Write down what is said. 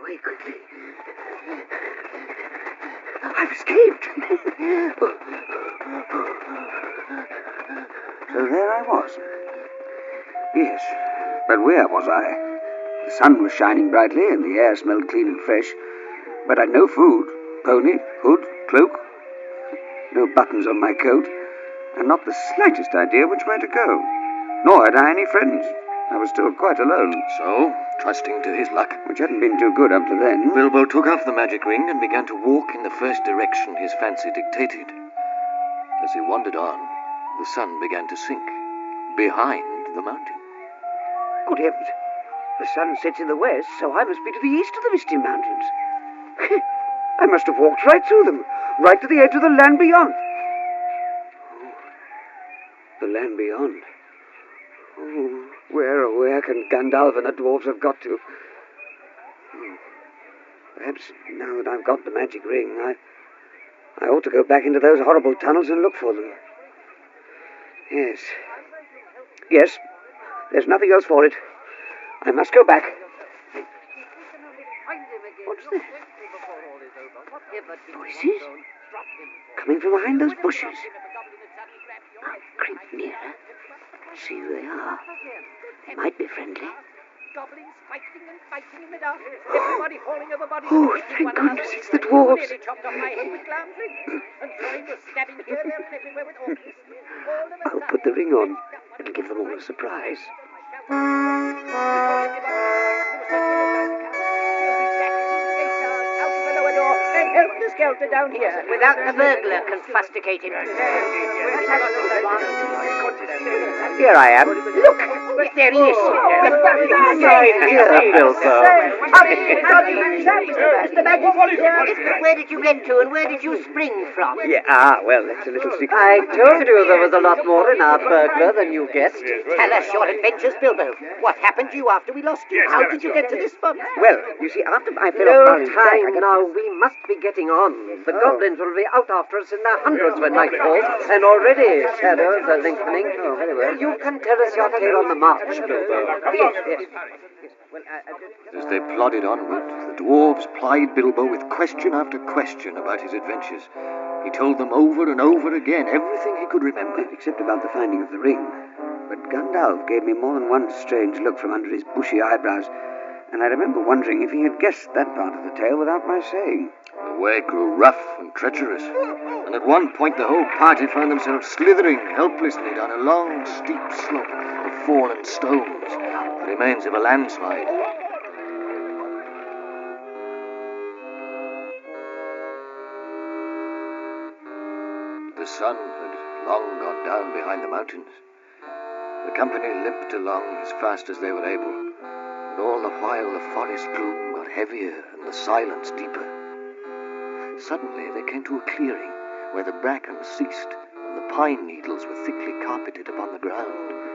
away quickly. I've escaped. So there I was. Yes, but where was I? The sun was shining brightly and the air smelled clean and fresh, but I'd no food, pony, hood, cloak, no buttons on my coat, and not the slightest idea which way to go. Nor had I any friends. I was still quite alone. So, trusting to his luck, which hadn't been too good up to then, Bilbo took off the magic ring and began to walk in the first direction his fancy dictated. As he wandered on, the sun began to sink behind the mountain. Good heavens, the sun sets in the west, so I must be to the east of the misty mountains. I must have walked right through them, right to the edge of the land beyond. Oh, the land beyond. Oh, where can Gandalf and the dwarves have got to? Oh, perhaps now that I've got the magic ring, I ought to go back into those horrible tunnels and look for them. Yes, there's nothing else for it. I must go back. What's that? Voices? Coming from behind those bushes. I'll creep nearer. See who they are. They might be friendly. Goblins fighting and fighting in the dark. Everybody falling over bodies. Oh, thank goodness it's the dwarves. Nearly chopped off my head with lamb's rings. And trying to stabbing here, there, and everywhere with orcs. I'll put the ring on. It'll give them all a surprise. Skelter down here. Without the burglar confiscating. Here I am. Look! There he is. Mr. Baggins, Where did you get to and where did you spring from? Yeah, well, that's a little secret. I told you there was a lot more in our burglar than you guessed. Tell us your adventures, Bilbo. What happened to you after we lost you? How did you get to this spot? Well, you see, after I fell No off Balin's back, time now. We must be getting on. The goblins will be out after us in their hundreds when night falls, and already shadows are lengthening. Oh, very well. You can tell us your tale on the march, Bilbo. Yes. Well, As they plodded onward, the dwarves plied Bilbo with question after question about his adventures. He told them over and over again everything he could remember. except about the finding of the ring. But Gandalf gave me more than one strange look from under his bushy eyebrows, and I remember wondering if he had guessed that part of the tale without my saying. The way grew rough and treacherous, and at one point the whole party found themselves slithering helplessly down a long, steep slope of fallen stones, the remains of a landslide. The sun had long gone down behind the mountains. The company limped along as fast as they were able, and all the while the forest gloom got heavier and the silence deeper. Suddenly they came to a clearing where the bracken ceased and the pine needles were thickly carpeted upon the ground.